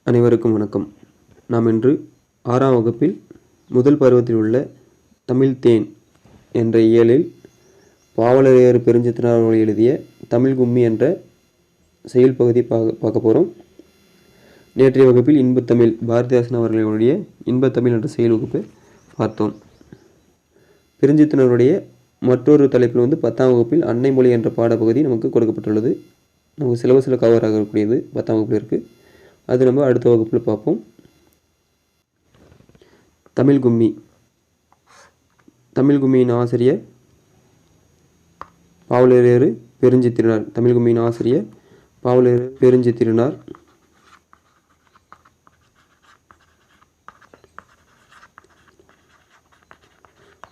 அனைவருக்கும் வணக்கம். நாம் இன்று 6ஆம் வகுப்பில் முதல் பருவத்தில் உள்ள தமிழ் தேன் என்ற இயலில் பாவலரேறு பெருஞ்சித்திரனார் அவர்கள் எழுதிய தமிழ் கும்மி என்ற செயல் பகுதி பார்க்க போகிறோம். நேற்றைய வகுப்பில் இன்பத்தமிழ் பாரதிதாசன் அவர்களுடைய இன்பத்தமிழ் என்ற செயல் வகுப்பை பார்த்தோம். பெருஞ்சித்திரனாருடைய மற்றொரு தலைப்பில் 10ஆம் வகுப்பில் அன்னை மொழி என்ற பாடப்பகுதி நமக்கு கொடுக்கப்பட்டுள்ளது. நமக்கு சிலபஸில் கவர் ஆகக்கூடியது 10ஆம் வகுப்பில் இருக்குது. அது நம்ம அடுத்த வகுப்பில் பார்ப்போம். தமிழ் கும்மி. தமிழ் கும்மியின் ஆசிரியர் பாவலரேறு பெருஞ்சித்திரனார். தமிழ் கும்மியின் ஆசிரியர் பாவலரேறு பெருஞ்சித்திரனார்.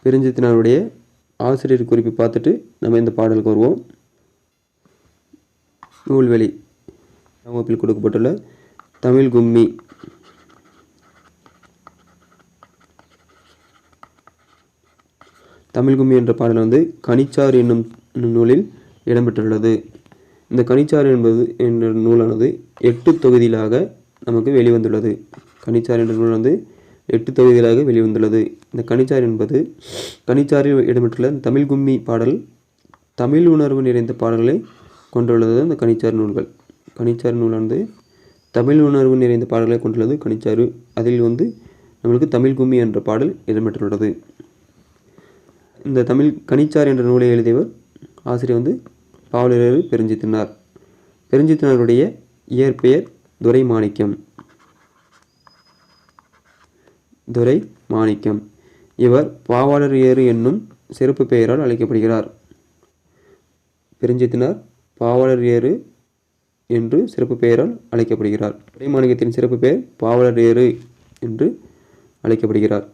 பெருஞ்சித்திரனாருடைய ஆசிரியர் குறிப்பை பார்த்துட்டு நம்ம இந்த பாடலுக்கு வருவோம். நூல்வெளி வகுப்பில் கொடுக்கப்பட்டுள்ள தமிழ் கும்மி. தமிழ் கும்மி என்ற பாடல் கனிச்சாறு என்னும் நூலில் இடம்பெற்றுள்ளது. இந்த கனிச்சாறு என்ற நூலானது 8 தொகுதிகளாக நமக்கு வெளிவந்துள்ளது. கனிச்சாறு என்ற நூல் 8 தொகுதிகளாக வெளிவந்துள்ளது. இந்த கனிச்சாறில் இடம்பெற்றுள்ள தமிழ் கும்மி பாடல் தமிழ் உணர்வு நிறைந்த பாடல்களை கொண்டுள்ளது. இந்த கனிச்சாறு நூல்கள். கனிச்சாறு நூலானது தமிழ் உணர்வு நிறைந்த பாடல்களை கொண்டுள்ளது. கனிச்சாறு அதில் நம்மளுக்கு தமிழ் கும்மி என்ற பாடல் இடம்பெற்றுள்ளது. இந்த கனிச்சாறு என்ற நூலை எழுதியவர் ஆசிரியர் பாவலரேறு பெருஞ்சித்திரனார். பெருஞ்சித்திரனாருடைய இயற்பெயர் துரை மாணிக்கம். துரை மாணிக்கம். இவர் பாவலரேறு என்னும் சிறப்பு பெயரால் அழைக்கப்படுகிறார். பெருஞ்சித்திரனார் பாவலரேறு என்று சிறப்பு பெயரால் அழைக்கப்படுகிறார். துரை மாணிக்கத்தின் சிறப்பு பெயர் பாவலரேறு என்று அழைக்கப்படுகிறார்.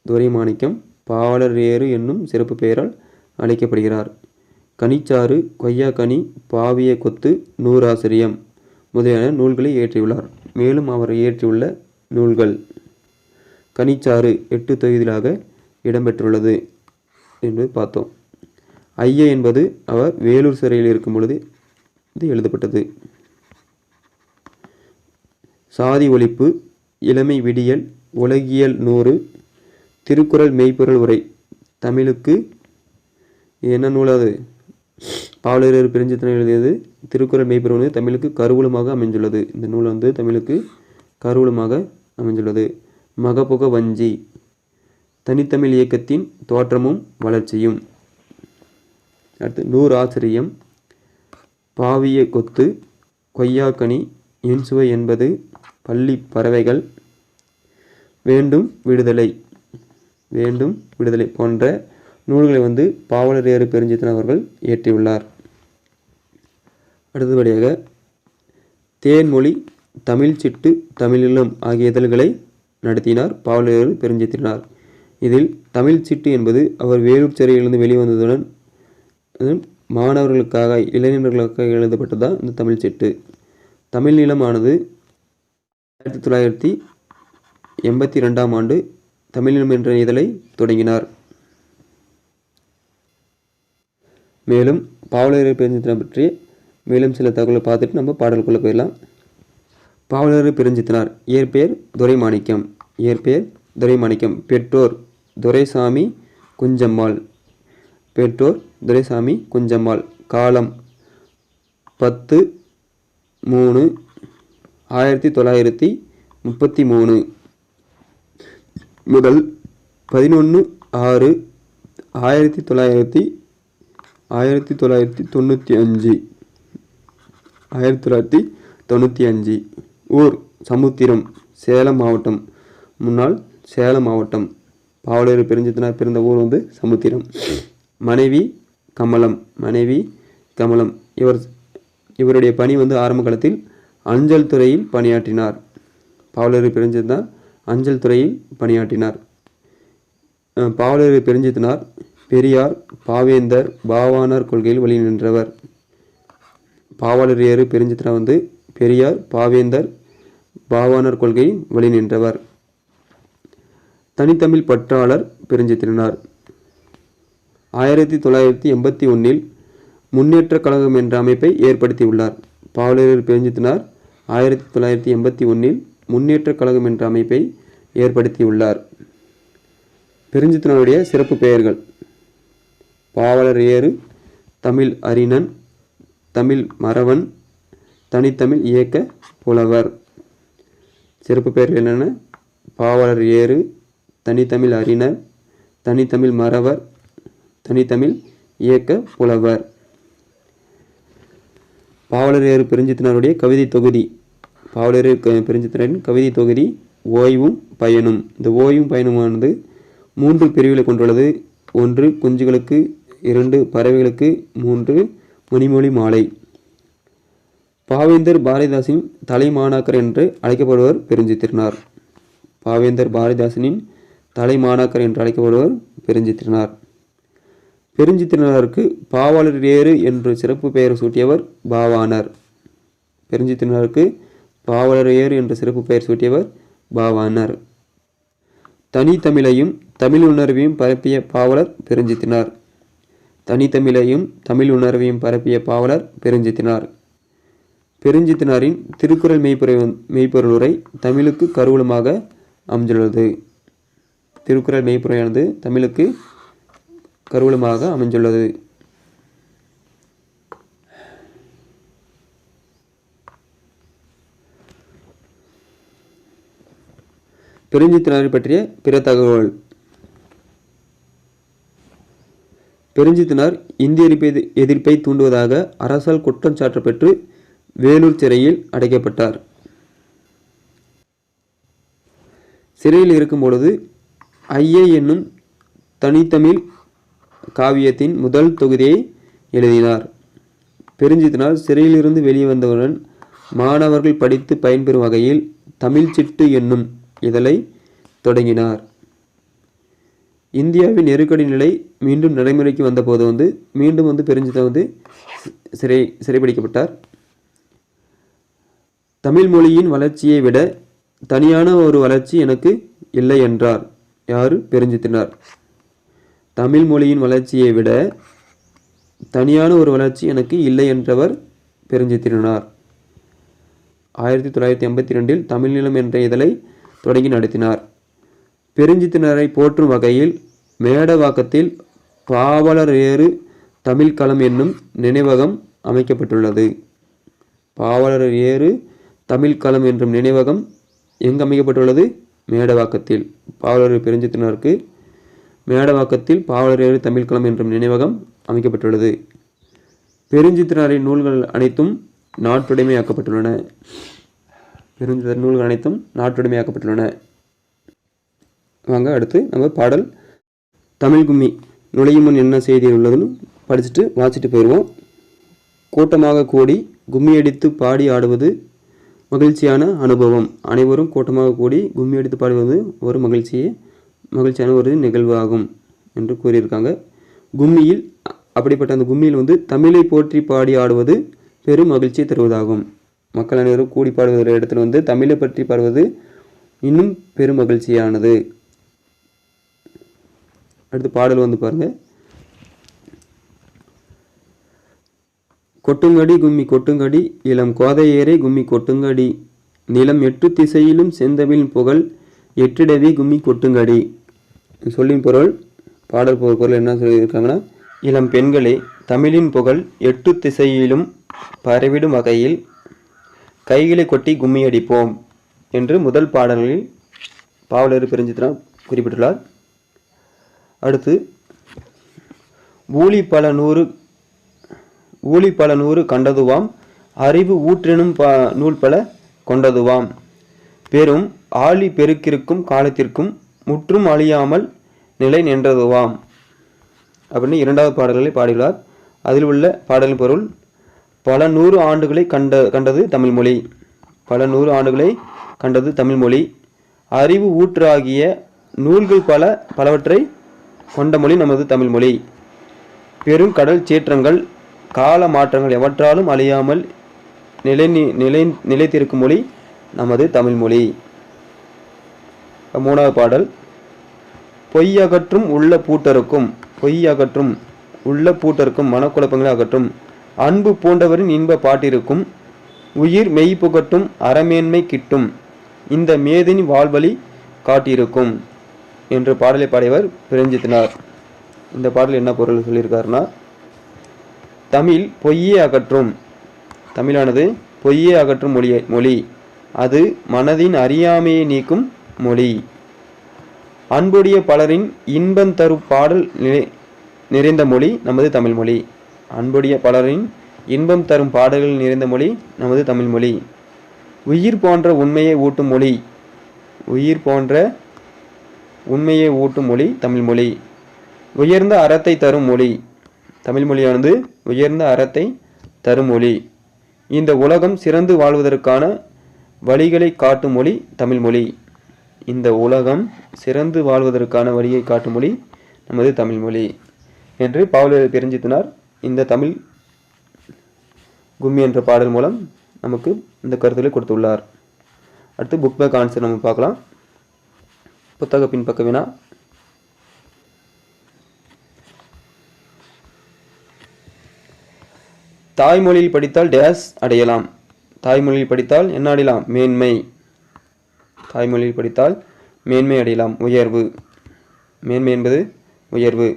துரை மாணிக்கம் பாவலரேறு என்னும் சிறப்பு பெயரால் அழைக்கப்படுகிறார். கனிச்சாறு, கொய்யாக்கனி, பாவிய கொத்து, நூறாசிரியம் முதலியன நூல்களை இயற்றியுள்ளார். மேலும் அவர் இயற்றியுள்ள நூல்கள் கனிச்சாறு 8 தொகுதிகளாக இடம்பெற்றுள்ளது என்று பார்த்தோம். ஐய என்பது அவர் வேலூர் சிறையில் இருக்கும் பொழுது எழுதப்பட்டது. சாதி ஒழிப்பு, இளமை விடியல், உலகியல் 100, திருக்குறள் மெய்ப்பொருள் உரை. தமிழுக்கு என்ன நூலாது? பாவலரேறு பெருஞ்சித்திரனார் எழுதியது திருக்குறள் மெய்ப்பொருள் தமிழுக்கு கருவூலமாக அமைந்துள்ளது. இந்த நூல் தமிழுக்கு கருவூலமாக அமைந்துள்ளது. மகபுக வஞ்சி, தனித்தமிழ் இயக்கத்தின் தோற்றமும் வளர்ச்சியும். அடுத்து நூறாசிரியம், பாவிய கொத்து, கொய்யாக்கனி, இன்சுவை என்பது, பள்ளி பறவைகள், வேண்டும் விடுதலை போன்ற நூல்களை பாவலரேறு பெருஞ்சித்திரனார் அவர்கள் இயற்றியுள்ளார். அடுத்தபடியாக தேன்மொழி, தமிழ் சிட்டு, தமிழீழம் ஆகிய இதழ்களை நடத்தினார் பாவலரேறு பெருஞ்சித்திரனார். இதில் தமிழ் சிட்டு என்பது அவர் வேலூர் சிறையிலிருந்து வெளிவந்ததுடன் மாணவர்களுக்காக, இளைஞர்களுக்காக எழுதப்பட்டதான் இந்த தமிழ் சிட்டு. தமிழ் நிலமானது 1982ஆம் ஆண்டு தமிழ்நிலம் என்ற இதழை தொடங்கினார். மேலும் பாவலரேறு பெருஞ்சித்திரனார் பற்றி மேலும் சில தகவலை பார்த்துட்டு நம்ம பாடலுக்குள்ளே போயிடலாம். பாவலரேறு பெருஞ்சித்திரனார் இயற்பெயர் துரை மாணிக்கம். பெற்றோர் துரைசாமி குஞ்சம்மாள். காலம் 10/3/1933 முதல் 11/6/1995. ஊர் சமுத்திரம், சேலம் மாவட்டம். முன்னாள் சேலம் மாவட்டம். பாவலரேறு பெருஞ்சித்திரனார் பிறந்த ஊர் சமுத்திரம். மனைவி கமலம். இவருடைய பணி ஆரம்ப காலத்தில் அஞ்சல் துறையில் பணியாற்றினார். பாவலரேறு பெருஞ்சித்திரனார் அஞ்சல் துறையில் பணியாற்றினார். பாவலரேறு பெருஞ்சித்திரனார் பெரியார், பாவேந்தர், பாவாணர் கொள்கையில் வழி நின்றவர். பாவலரேறு பெருஞ்சித்திரனார் பெரியார், பாவேந்தர், பாவாணர் கொள்கை வழி நின்றவர். தனித்தமிழ் பற்றாளர் பெருஞ்சித்திரனார். 1981 முன்னேற்ற கழகம் என்ற அமைப்பை ஏற்படுத்தியுள்ளார். பாவலரேறு பெருஞ்சித்திரனார் 1981 முன்னேற்றக் கழகம் என்ற அமைப்பை ஏற்படுத்தியுள்ளார். பெருஞ்சித்திரனுடைய சிறப்பு பெயர்கள்: பாவலர் ஏறு, தமிழ் அறிஞன், தமிழ் மறவன், தனித்தமிழ் இயக்க புலவர். சிறப்பு பெயர்கள் என்னென்ன? பாவலர் ஏறு, தனித்தமிழ் அறிஞர், தனித்தமிழ் மறவர், தனித்தமிழ் இயக்க புலவர். பாவலர் ஏறு பெருஞ்சித்திரனுடைய கவிதை தொகுதி. பாவலர் பெருஞ்சித்திரனின் கவிதை தொகுதி ஓய்வும் பயனும். இந்த ஓய்வும் பயனுமானது 3 பிரிவுகளை கொண்டுள்ளது. 1 குஞ்சுகளுக்கு, 2 பறவைகளுக்கு, 3 மணிமொழி மாலை. பாவேந்தர் பாரதிதாசனின் தலைமாணாக்கர் என்று அழைக்கப்படுவர் பெருஞ்சித்திரனார். பாவேந்தர் பாரதிதாசனின் தலைமாணாக்கர் என்று அழைக்கப்படுவர் பெருஞ்சித்திரனார். பெருஞ்சித்திரனாருக்கு பாவலர் ஏறு என்று சிறப்பு பெயர் சூட்டியவர் பாவாணர். பெருஞ்சித்திரனாருக்கு பாவலர் ஏறு என்ற சிறப்பு பெயர் சூட்டியவர் பாவாணர். தனித்தமிழையும் தமிழ் உணர்வையும் பரப்பிய பாவலர் பெருஞ்சித்திரனார். தனித்தமிழையும் தமிழ் உணர்வையும் பரப்பிய பாவலர் பெருஞ்சித்திரனார். பெருஞ்சித்திரனாரின் திருக்குறள் மெய்ப்பொருளுரை தமிழுக்கு கருவூலமாக அமைந்துள்ளது. திருக்குறள் மெய்ப்பொருளானது தமிழுக்கு கருவூலமாக அமைந்துள்ளது. பெருஞ்சித்திரனாரை பற்றிய பிற தகவல். பெருஞ்சித்திரனார் இந்திய எதிர்ப்பை தூண்டுவதாக அரசால் குற்றம் சாட்டப்பட்டு வேலூர் சிறையில் அடைக்கப்பட்டார். சிறையில் இருக்கும் பொழுது ஐயை என்னும் தனித்தமிழ் காவியத்தின் முதல் தொகுதியை எழுதினார். பெருஞ்சித்திரனார் சிறையிலிருந்து வெளியே வந்தவுடன் மாணவர்கள் படித்து பயன்பெறும் வகையில் தமிழ் சிட்டு என்னும் இதழை தொடங்கினார். இந்தியாவின் நெருக்கடி நிலை மீண்டும் நடைமுறைக்கு வந்தபோது மீண்டும் பெருஞ்சித்திரன் சிறைப்பிடிக்கப்பட்டார். தமிழ் மொழியின் வளர்ச்சியை விட தனியான ஒரு வளர்ச்சி எனக்கு இல்லை என்றார். யார்? பெருஞ்சித்திரனார். தமிழ் மொழியின் வளர்ச்சியை விட தனியான ஒரு வளர்ச்சி எனக்கு இல்லை என்றவர் பெருஞ்சித்திரனார். 1982 தமிழ்நிலம் என்ற இதழை தொடங்கி நடத்தினார். பெருஞ்சித்திரனாரை போற்றும் வகையில் மேடவாக்கத்தில் பாவலர் ஏறு தமிழ் களம் என்னும் நினைவகம் அமைக்கப்பட்டுள்ளது. பாவலர் ஏறு தமிழ் களம் என்றும் நினைவகம் எங்கு அமைக்கப்பட்டுள்ளது? மேடவாக்கத்தில். பாவலர் பெருஞ்சித்திரனாருக்கு மேடவாக்கத்தில் பாவலர் ஏறு தமிழ் களம் என்றும் நினைவகம் அமைக்கப்பட்டுள்ளது. பெருஞ்சித்திரனாரின் நூல்கள் அனைத்தும் நாட்டுடைமையாக்கப்பட்டுள்ளன. பெருஞ்சித்திரனாரின் நூல்கள் அனைத்தும் நாட்டுடைமையாக்கப்பட்டுள்ளன. வாங்க அடுத்து நம்ம பாடல் தமிழ் கும்மி நுழையும் முன் என்ன செய்தி உள்ளதுன்னு படிச்சுட்டு வாசிட்டு போயிடுவோம். கூட்டமாக கூடி கும்மி அடித்து பாடி ஆடுவது மகிழ்ச்சியான அனுபவம். அனைவரும் கூட்டமாக கூடி கும்மி அடித்து பாடுவது ஒரு மகிழ்ச்சியான ஒரு நிகழ்வு ஆகும் என்று கூறியிருக்காங்க. கும்மியில் அப்படிப்பட்ட அந்த கும்மியில் தமிழை போற்றி பாடி ஆடுவது பெரும் மகிழ்ச்சியை தருவதாகும். மக்கள் அனைவரும் கூடி பாடுவத இடத்துல தமிழை பற்றி பாடுவது இன்னும் பெரும் மகிழ்ச்சியானது. அடுத்து பாடல் பாருங்க. கொட்டுங்கடி கும்மி கொட்டுங்கடி இளம் கோதையேரே கும்மி கொட்டுங்கடி நிலம் 8 திசையிலும் செந்தமிழ் புகழ் எட்டிடவே கும்மி கொட்டுங்கடி. சொல்லின் பொருள், பாடல் பொருள் என்ன சொல்லியிருக்காங்கன்னா, இளம் பெண்களே தமிழின் புகழ் 8 திசையிலும் பரவிடும் வகையில் கைகளை கொட்டி கும்மி அடிப்போம் என்று முதல் பாடலில் பாவலர் பெருஞ்சித்திரனார் குறிப்பிட்டுள்ளார். அடுத்து ஊழி பல நூறு கண்டதுவாம் அறிவு ஊற்றெனும் நூல் பல கொண்டதுவாம் பெரும் ஆழி பெருக்கிருக்கும் காலத்திற்கும் முற்றும் அழியாமல் நிலை நின்றதுவாம் அப்படின்னு 2வது பாடல்களை பாடியுள்ளார். அதில் உள்ள பாடலின் பொருள், பல 100 ஆண்டுகளை கண்டது தமிழ்மொழி. பல 100 ஆண்டுகளை கண்டது தமிழ்மொழி. அறிவு ஊற்றாகிய நூல்கள் பலவற்றை கொண்ட மொழி நமது தமிழ்மொழி. பெரும் கடல் சீற்றங்கள் கால மாற்றங்கள் எவற்றாலும் அழியாமல் நிலைத்திருக்கும் மொழி நமது தமிழ்மொழி. 3வது பாடல், பொய்யகற்றும் உள்ள பூட்டருக்கும் மனக்குழப்பங்களை அகற்றும் அன்பு பூண்டவரின் இன்ப பாட்டிருக்கும் உயிர் மெய் புகட்டும் அறமேன்மை கிட்டும் இந்த மேதினி வாழ்வழி காட்டியிருக்கும் என்று பாடலை பாடியவர் பிரேம்ஜித்தினார். இந்த பாடல் என்ன பொருள் சொல்லியிருக்காருன்னா, தமிழ் பொய்யே அகற்றும், தமிழானது பொய்யே அகற்றும் மொழி, அது மனதின் அறியாமையை நீக்கும் மொழி. அன்புடைய பலரின் இன்பம் தரும் பாடல் நிறைந்த மொழி நமது தமிழ் மொழி. அன்புடைய பலரின் இன்பம் தரும் பாடல்கள் நிறைந்த மொழி நமது தமிழ் மொழி. உயிர் போன்ற உண்மையை ஊட்டும் மொழி, உயிர் போன்ற உண்மையை ஊட்டும் மொழி தமிழ் மொழி. உயர்ந்த அறத்தை தரும் மொழி, தமிழ் மொழியானது உயர்ந்த அறத்தை தரும் மொழி. இந்த உலகம் சிறந்து வாழ்வதற்கான வழிகளை காட்டும் மொழி தமிழ் மொழி. இந்த உலகம் சிறந்து வாழ்வதற்கான வழியை காட்டும் மொழி நமது தமிழ் மொழி என்று பாவலரேறு பெருஞ்சித்தினார் இந்த தமிழ் கும்மி என்ற பாடல் மூலம் நமக்கு இந்த கருத்துக்களை கொடுத்துள்ளார். அடுத்து புக் பேக் ஆன்சர் நம்ம பார்க்கலாம். புத்தக பின்பக்க வினா, தாய்மொழியில் படித்தால் டேஸ் அடையலாம். தாய்மொழியில் படித்தால் என்ன அடையலாம்? மேன்மை. தாய்மொழியில் படித்தால் மேன்மை அடையலாம், உயர்வு. மேன்மை என்பது உயர்வு.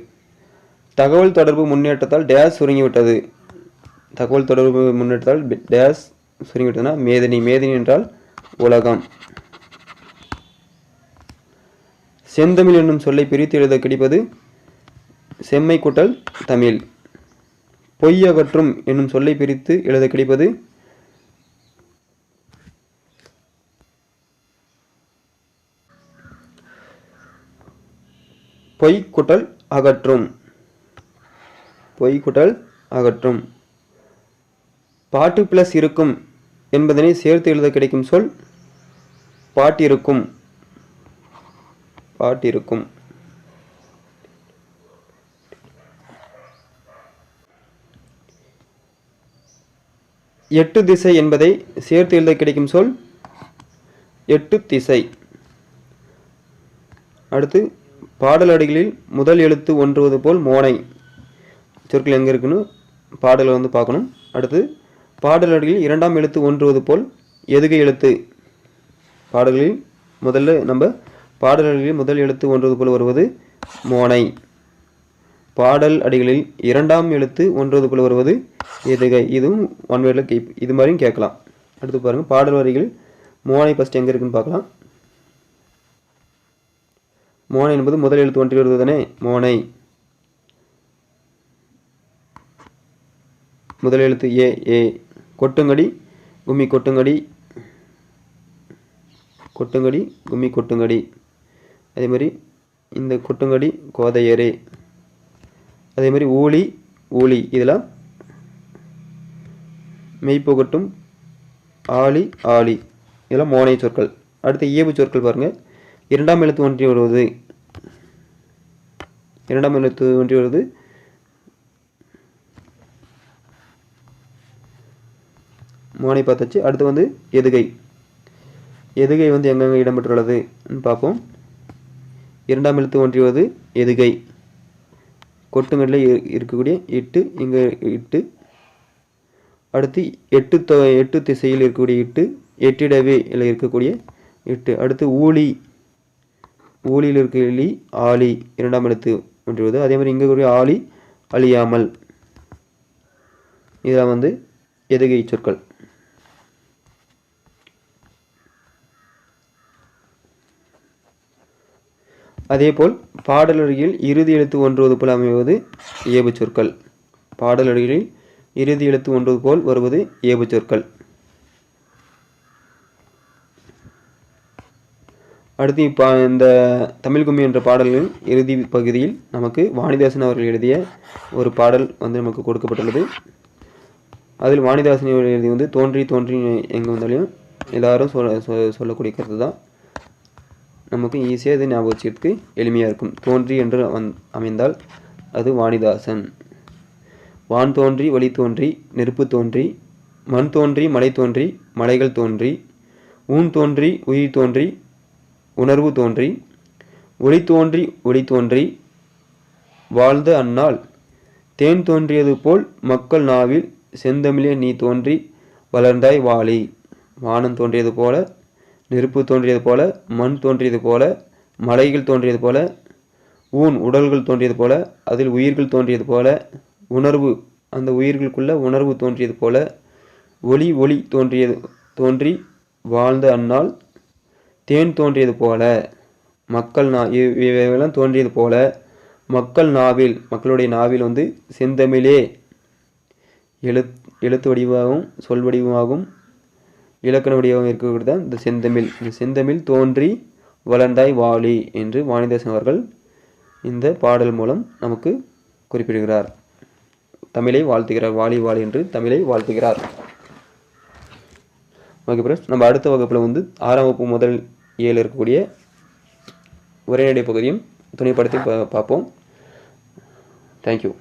தகவல் தொடர்பு முன்னேற்றத்தால் டேஸ் சுருங்கிவிட்டது. தகவல் தொடர்பு முன்னேற்றத்தால் டேஸ் சுருங்கிவிட்டதுன்னா மேதினி. மேதினி என்றால் உலகம். செந்தமிழ் என்னும் சொல்லை பிரித்து எழுத கிடைப்பது செம்மை கூட்டல் தமிழ். பொய் அகற்றும் என்னும் சொல்லை பிரித்து எழுத கிடைப்பது பொய் கூட்டல் அகற்றும். பொய் கூட்டல் அகற்றும். பாட்டு பிளஸ் இருக்கும் என்பதனை சேர்த்து எழுத கிடைக்கும் சொல் பாட்டிருக்கும். பாட்டிருக்கும். எட்டு திசை என்பதை சேர்த்து எழுத கிடைக்கும் சொல் எட்டு திசை. அடுத்து பாடல் அடிகளில் முதல் எழுத்து ஒன்றுவது போல் மோனை. சொற்கள் எங்கே இருக்குன்னு பாடலை பார்க்கணும். அடுத்து பாடல் அடிகளில் இரண்டாம் எழுத்து ஒன்றுவது போல் எதுகை எழுத்து. பாடல்களில் முதல்ல நம்ம பாடல் அடிகளில் முதல் எழுத்து ஒன்றுவது போல் வருவது மோனை. பாடல் அடிகளில் இரண்டாம் எழுத்து ஒன்றுவது போல் வருவது எதுகை. இதுவும் ஒன் வேர்டில் இது மாதிரியும் கேட்கலாம். அடுத்து பாருங்கள், பாடல் வரிகள் மோனை ஃபஸ்ட் எங்கே இருக்குன்னு பார்க்கலாம். மோனை என்பது முதல் எழுத்து ஒன்றில் வருவது தானே மோனை. முதல் எழுத்து ஏ. ஏ. கொட்டுங்கடி கும்மி கொட்டுங்கடி, கொட்டுங்கடி கும்மி கொட்டுங்கடி. அதே மாதிரி இந்த கொட்டுங்கடி கோதையரே. அதே மாதிரி ஊழி ஊழி, இதெல்லாம் மெய்ப்புகட்டும் ஆளி ஆளி, இதெல்லாம் மோனை சொற்கள். அடுத்து இயல்பு சொற்கள் பாருங்கள். இரண்டாம் எழுத்து ஒன்றி வருவது, இரண்டாம் எழுத்து ஒன்றி வருவது மோனை பார்த்தாச்சு. அடுத்து எதுகை. எதுகை எங்கெங்கே இடம்பெற்றுள்ளது பார்ப்போம். இரண்டாம் எழுத்து ஒன்றியவது எதுகை. கொட்டுங்கடில் இருக்கக்கூடிய இட்டு இங்கே இட்டு. அடுத்து எட்டு திசையில் இருக்கக்கூடிய இட்டு, எட்டிடவே இல்லை இருக்கக்கூடிய இட்டு. அடுத்து ஊழி. ஊழியில் இருக்க எலி ஆளி, இரண்டாம் எழுத்து ஒன்றியவது. அதே மாதிரி இங்கே கூடிய ஆளி அழியாமல். இதெல்லாம் எதுகை சொற்கள். அதேபோல் பாடலடியில் இறுதி எழுத்து ஒன்றுவது போல் அமைவது இயல்பு சொற்கள். பாடலடிகளில் இறுதி எழுத்து ஒன்றுவது போல் வருவது இயல்பு சொற்கள். அடுத்து இந்த தமிழ் கும்மி என்ற பாடலின் இறுதி பகுதியில் நமக்கு வாணிதாசன் அவர்கள் எழுதிய ஒரு பாடல் நமக்கு கொடுக்கப்பட்டுள்ளது. அதில் வாணிதாசன் எழுதி தோன்றி தோன்றி எங்கே வந்தாலையும் எல்லாரும் சொல்லக்கூடிய கருத்து தான். நமக்கு ஈஸியாக இது ஞாபகம் வச்சுக்கிறதுக்கு எளிமையாக இருக்கும். தோன்றி என்று அமைந்தால் அது வாணிதாசன். வான் தோன்றி வழி தோன்றி நெருப்பு தோன்றி மண் தோன்றி மலை தோன்றி மலைகள் தோன்றி ஊன் தோன்றி உயிர் தோன்றி உணர்வு தோன்றி ஒளி தோன்றி ஒளி தோன்றி வாழ்ந்த அந்நாள் தேன் தோன்றியது போல் மக்கள் நாவில் செந்தமிழே நீ தோன்றி வளர்ந்தாய் வாழி. வானம் தோன்றியது போல, நெருப்பு தோன்றியது போல, மண் தோன்றியது போல, மலைகள் தோன்றியது போல, உடல்கள் தோன்றியது போல, அதில் உயிர்கள் தோன்றியது போல, உணர்வு அந்த உயிர்களுக்குள்ள உணர்வு தோன்றியது போல, ஒளி தோன்றி வாழ்ந்த அந்நாள், தேன் தோன்றியது போல, இவையெல்லாம் தோன்றியது போல, மக்களுடைய நாவில் வந்து செந்தமிழே எழுத்து வடிவாகவும் சொல் வடிவமாகவும் இலக்கண வடிவமாக இருக்கக்கூடிய தான் இந்த செந்தமிழ். இந்த செந்தமிழ் தோன்றி வளர்ந்தாய் வாழி என்று வாணிதாசன் அவர்கள் இந்த பாடல் மூலம் நமக்கு குறிப்பிடுகிறார். தமிழை வாழ்த்துகிறார். வாழி வாழி என்று தமிழை வாழ்த்துகிறார். ஓகே ஃப்ரெண்ட்ஸ், நம்ம அடுத்த வகுப்பில் வந்து 6ஆம் வகுப்பு முதல் 7 இருக்கக்கூடிய உரைநடை பகுதியும் துணைப்படத்தையும் பார்ப்போம். தேங்க்யூ.